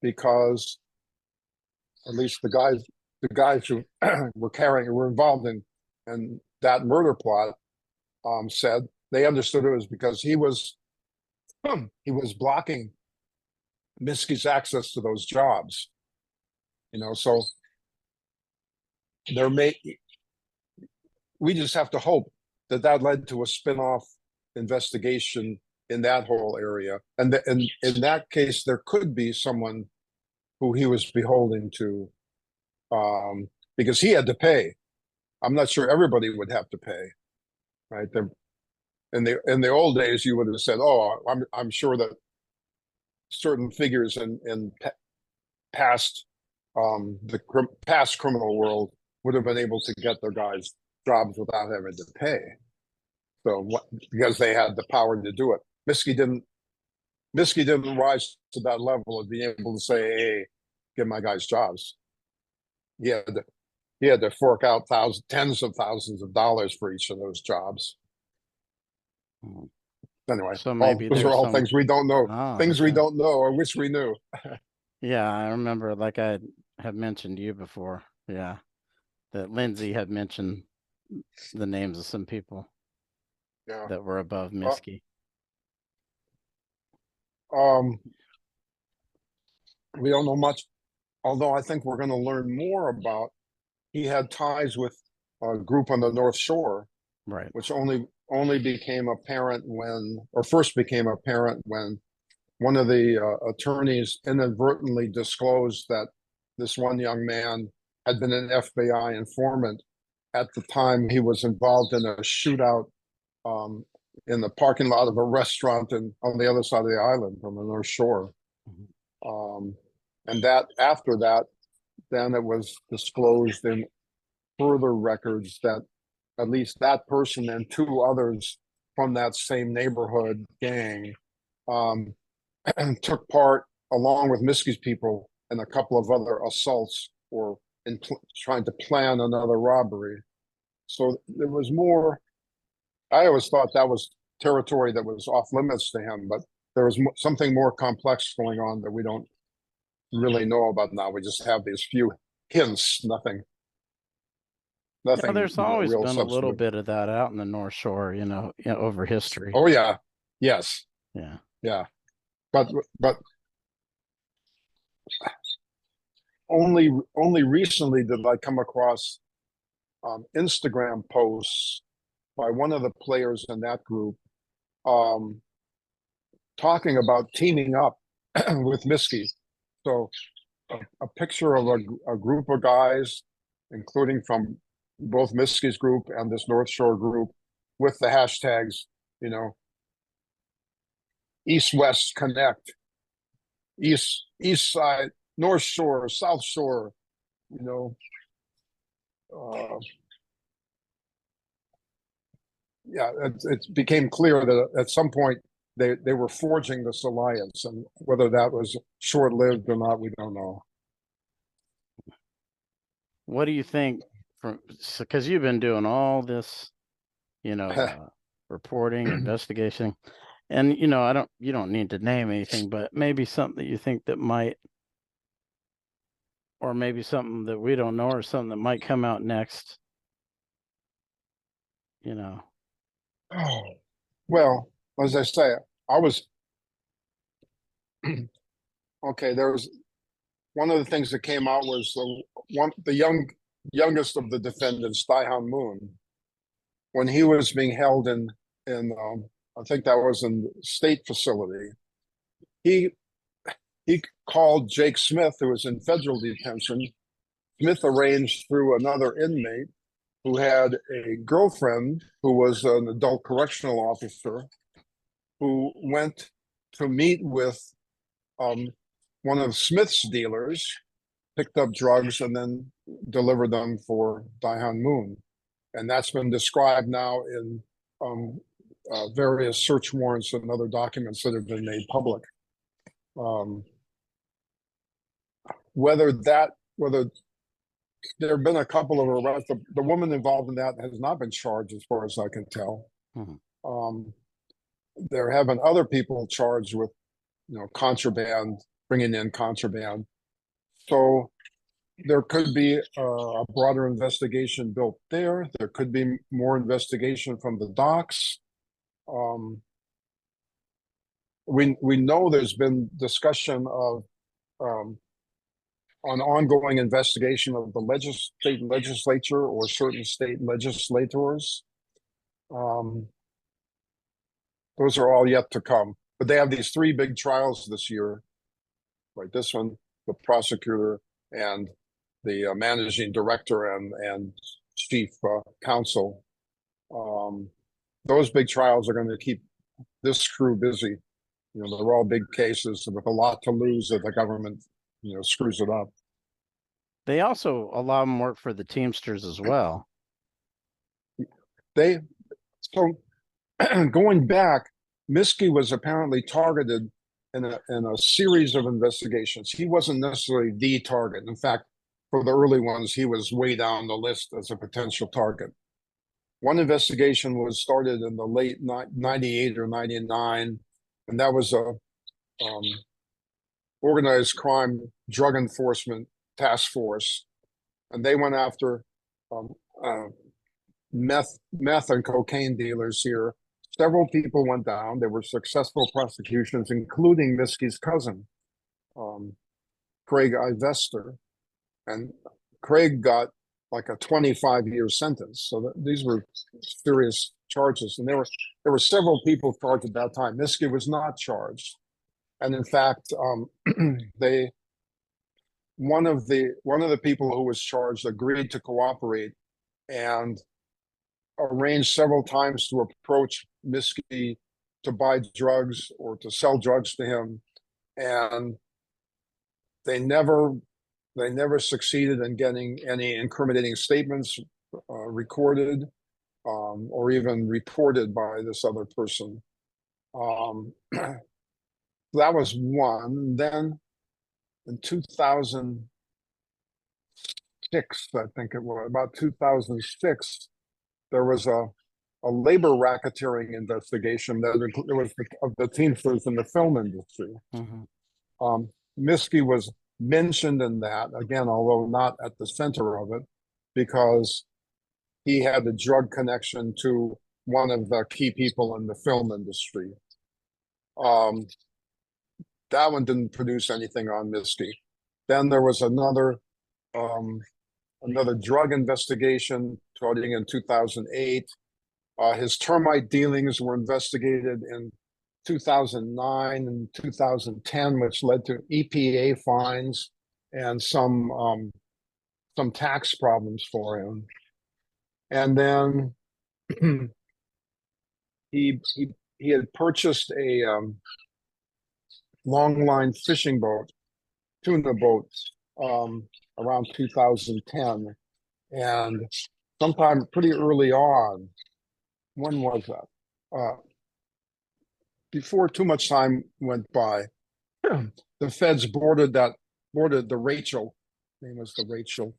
because at least the guys who were involved in that murder plot said they understood it was because he was blocking Miske's access to those jobs. So there may we just have to hope that led to a spin-off investigation in that whole area, and in that case, there could be someone who he was beholden to, because he had to pay. I'm not sure everybody would have to pay, right? In the old days, you would have said, "Oh, I'm sure that certain figures in past the past criminal world would have been able to get their guys jobs without having to pay." So because they had the power to do it, Miske didn't rise to that level of being able to say, "Hey, give my guys jobs." He had to, he had to fork out tens of thousands of dollars for each of those jobs. Anyway, So maybe those are there's all some. things we don't know. Oh, Things we okay. don't know or wish we knew. Yeah, I remember, like I have mentioned to you before. Yeah, that Lindsay had mentioned the names of some people Yeah. that were above Uh, Miske. um, we don't know much, although I think we're going to learn more about. He had ties with a group on the North Shore, Right. which only became apparent first became apparent when one of the attorneys inadvertently disclosed that this one young man had been an FBI informant at the time he was involved in a shootout um, in the parking lot of a restaurant on the other side of the island from the North Shore. Mm-hmm. And that after that, then it was disclosed in further records that at least that person and two others from that same neighborhood gang um, took part, along with Miske's people, in a couple of other assaults or in trying to plan another robbery. So there was more. I always thought that was territory that was off limits to him, but there was something more complex going on that we don't really know about now. We just have these few hints, Yeah, nothing, there's always real been a little substantive. bit of that out in the North Shore, over history. Oh yeah, yes, Yeah. yeah, but only recently did I come across Instagram posts by one of the players in that group um, talking about teaming up with Miske. So a picture of a group of guys, including from both Miske's group and this North Shore group, with the hashtags, you know, East West Connect, East Side, North Shore, South Shore, you know. Uh, yeah, it became clear that at some point they were forging this alliance, and whether that was short lived or not, we don't know. What do you think because you've been doing all this, reporting, investigation, and you don't need to name anything, but maybe something that you think that might, or maybe something that we don't know, or something that might come out next, you know. Oh, well, as I say, I was okay. There was one of the things that came out was the youngest of the defendants, Dian Moon, when he was being held in I think that was in state facility. He he called Jake Smith, who was in federal detention. Smith arranged through another inmate who had a girlfriend who was an adult correctional officer, who went to meet with um, one of Smith's dealers, picked up drugs, and then delivered them for Dian Moon. And that's been described now in various search warrants and other documents that have been made public. Um, whether there have been a couple of arrests, the woman involved in that has not been charged, as far as I can tell. Mhm. Um, there have been other people charged with, contraband, bringing in contraband. So there could be a broader investigation built there. There could be more investigation from the docks. We know there's been discussion of an ongoing investigation of the state legislature or certain state legislators. Those are all yet to come. But they have these three big trials this year, right? This one, the prosecutor and the managing director and chief counsel. Those big trials are going to keep this crew busy. You know, they're all big cases with a lot to lose if the government, screws it up. They also allow them work for the Teamsters as well. So going back, Miske was apparently targeted in a series of investigations. He wasn't necessarily the target. In fact, for the early ones, he was way down the list as a potential target. One investigation was started in the late 98 or 99, and that was a organized crime drug enforcement task force. And they went after meth and cocaine dealers here. Several people went down. There were successful prosecutions, including Miske's cousin, Craig Ivester. And Craig got like a 25-year sentence. So these were serious charges. And there were several people charged at that time. Miske was not charged. And in fact, one of the people who was charged agreed to cooperate and arranged several times to approach Miske to buy drugs or to sell drugs to him, and they never succeeded in getting any incriminating statements recorded or even reported by this other person. That was one. Then in 2006, I think it was about 2006, there was a labor racketeering investigation that it was of the Teamsters in the film industry. Mm-hmm. Miske was mentioned in that, again, although not at the center of it, because he had a drug connection to one of the key people in the film industry. That one didn't produce anything on Miske. Then there was another drug investigation starting in 2008. His termite dealings were investigated in 2009 and 2010, which led to EPA fines and some tax problems for him. And then he had purchased a long line fishing boat, tuna boat, around 2010, and sometime pretty early on. When was that? Before too much time went by, the feds boarded the Rachel. Name was the Rachel.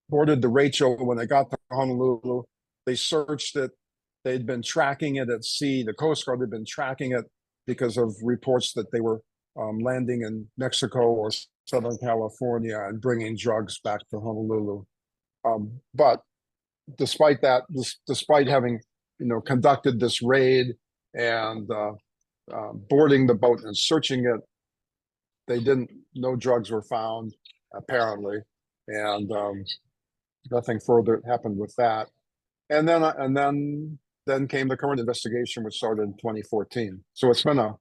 Boarded the Rachel when they got to Honolulu. They searched it. They'd been tracking it at sea. The Coast Guard had been tracking it because of reports that they were landing in Mexico or Southern California and bringing drugs back to Honolulu. But despite that, despite having conducted this raid and boarding the boat and searching it, no drugs were found apparently, and nothing further happened with that. And then came the current investigation, which started in 2014. So it's been a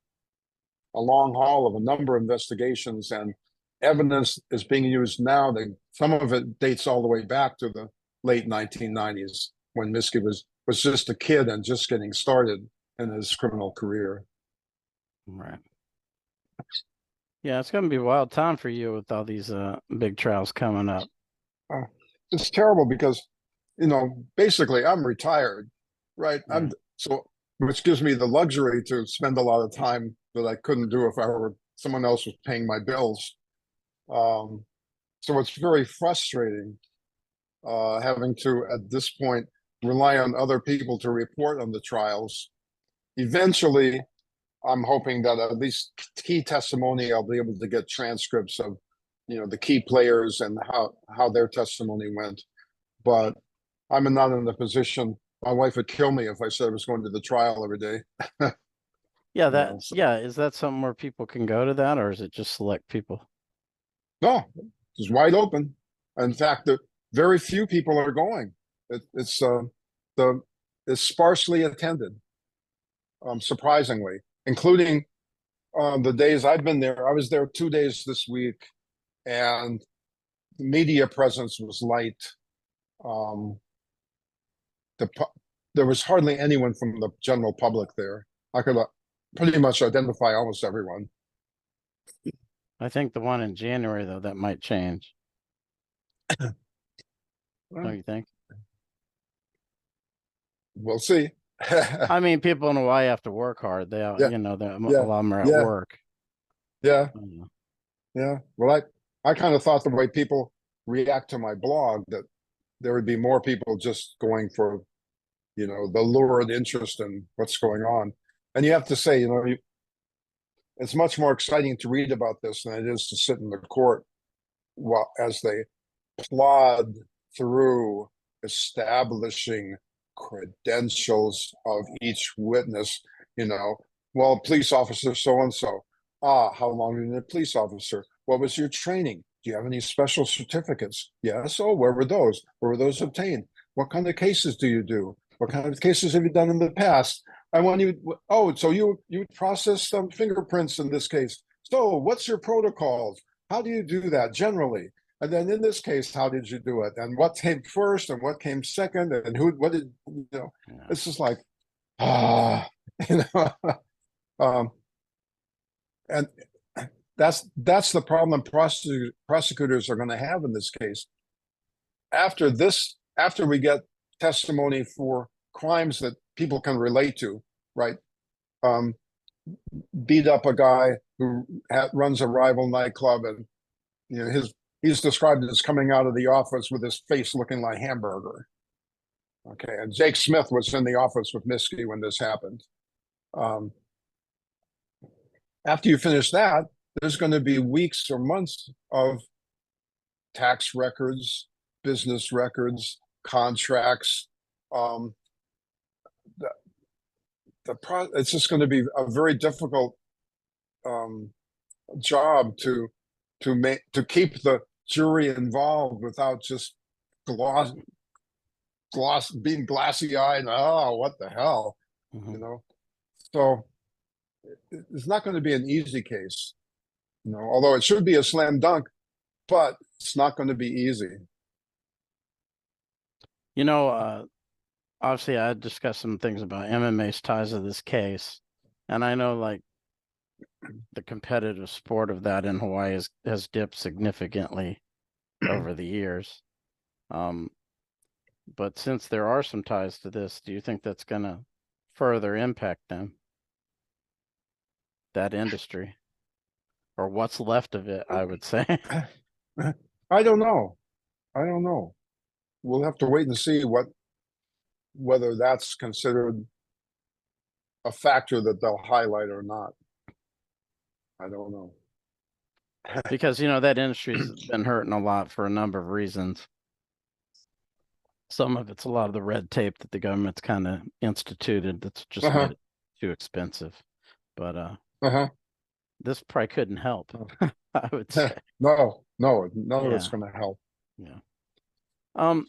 long haul of a number of investigations, and evidence is being used now. Some of it dates all the way back to the late 1990s when Miske was just a kid and just getting started in his criminal career. Right. Yeah, it's going to be a wild time for you with all these big trials coming up. It's terrible because, basically I'm retired, right? Which gives me the luxury to spend a lot of time that I couldn't do if someone else was paying my bills. So it's very frustrating having to, at this point, rely on other people to report on the trials. Eventually, I'm hoping that at least key testimony, I'll be able to get transcripts of the key players and how their testimony went. But I'm not in the position. My wife would kill me if I said I was going to the trial every day. Yeah, So, is that something where people can go to that, or is it just select people? no, it's wide open. In fact, very few people are going. The it's sparsely attended, surprisingly, including the days I've been there. I was there 2 days this week, and the media presence was light. Um, the there was hardly anyone from the general public there. I could pretty much identify almost everyone. I think the one in January, though, that might change. Don't you think? We'll see. I mean, people in Hawaii have to work hard. They, Yeah, a yeah, lot of them are at yeah, work. yeah, Mhm. yeah. Well, I kind of thought the way people react to my blog that there would be more people just going for, the lurid interest in what's going on. And you have to say, it's much more exciting to read about this than it is to sit in the court as they plod through establishing credentials of each witness. Well, police officer so and so. How long have you been a police officer? What was your training? Do you have any special certificates? Yes. Oh, where were those? Where were those obtained? What kind of cases do you do? What kind of cases have you done in the past? I want you. Oh, so you process some fingerprints in this case. So, what's your protocols? How do you do that generally? And then in this case, how did you do it? And what came first and what came second? And what did, Yeah. it's just like, ah, you know, um, and that's the problem prosecutors are going to have in this case. After we get testimony for crimes that people can relate to, right? Um, beat up a guy who runs a rival nightclub, and he's described as coming out of the office with his face looking like hamburger. Okay, and Jake Smith was in the office with Miske when this happened. Um, After you finish that, there's going to be weeks or months of tax records, business records, contracts. Um, the, it's just going to be a very difficult um, job to keep the jury involved without just gloss being glassy eyed. Oh, what the hell, Mhm. So it's not going to be an easy case, although it should be a slam dunk, but it's not going to be easy. You know, obviously, I discussed some things about MMA's ties to this case, and I know like the competitive sport of that in Hawaii has dipped significantly over the years. Um, but since there are some ties to this, do you think that's going to further impact them, that industry, or what's left of it? I would say. I don't know. I don't know. We'll have to wait and see whether that's considered a factor that they'll highlight or not. I don't know. Because that industry's been hurting a lot for a number of reasons. Some of it's a lot of the red tape that the government's kind of instituted that's just Uh-huh. made it too expensive. But Uh-huh. this probably couldn't help, I would say. No, none of it's Yeah, going to help. yeah. Um,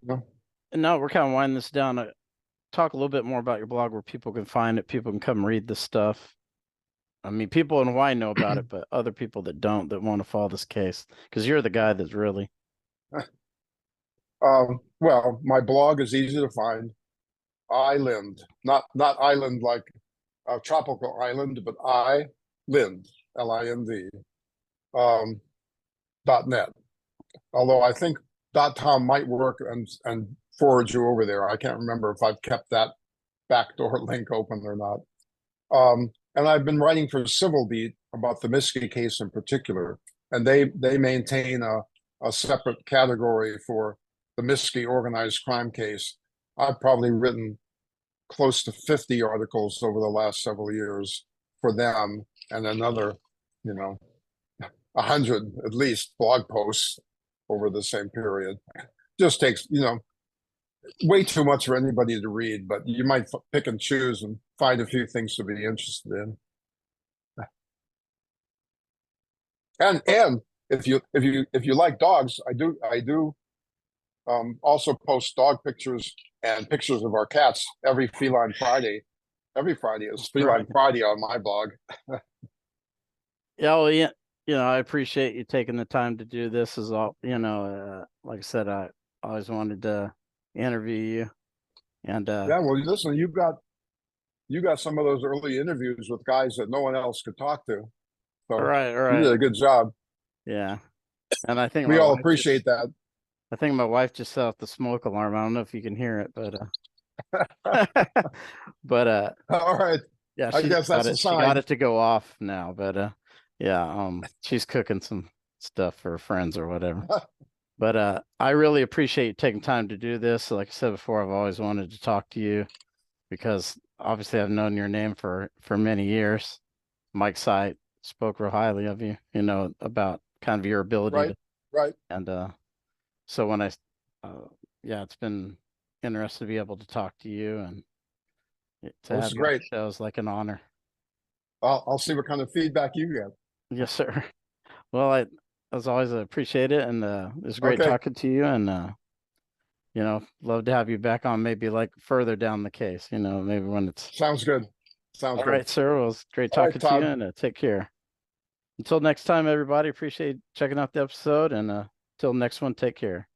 No. and now we're kind of winding this down. Talk a little bit more about your blog where people can find it, people can come read this stuff. I mean, people in Hawaii know about it, but other people that don't, that want to follow this case, because you're the guy that's really. Well, my blog is easy to find. Island, not island like a tropical island, but Lind, Lind, .net. Although I think .com might work and forward you over there. I can't remember if I've kept that backdoor link open or not. And I've been writing for Civil Beat about the Miske case in particular, and they maintain a separate category for the Miske organized crime case. I've probably written close to 50 articles over the last several years for them, and another, 100 at least blog posts over the same period. Just takes, way too much for anybody to read, but you might pick and choose and find a few things to be interested in. And if you like dogs, I do also post dog pictures and pictures of our cats every Feline Friday. Every Friday is Feline Friday on my blog. Yeah, well, yeah, I appreciate you taking the time to do this. Is all, like I said, I always wanted to interview you, and Yeah, well, listen, you got some of those early interviews with guys that no one else could talk to. all So right, all you did right, a good job. yeah. And I think We my all wife appreciate that. I think my wife just set off the smoke alarm. I don't know if you can hear it, but but All right. yeah, I she's guess got that's a it. She got sign. it to go off now, but yeah, she's cooking some stuff for friends or whatever. But I really appreciate you taking time to do this. Like I said before, I've always wanted to talk to you because obviously I've known your name for many years. Mike Sight spoke real highly of you, about kind of your ability Right, to, right. and so when yeah, it's been interesting to be able to talk to you and to Well, this have is you on great. the show is like an honor. I'll see what kind of feedback you get. Yes, sir. Well, as always, I appreciate it, and it's great Okay, talking to you, and love to have you back on, maybe like further down the case, maybe when it's sounds good. Sounds all good. right, sir. Well, it's great All right, talking to you, Todd. and take care. Until next time, everybody, appreciate checking out the episode, and till next one, take care.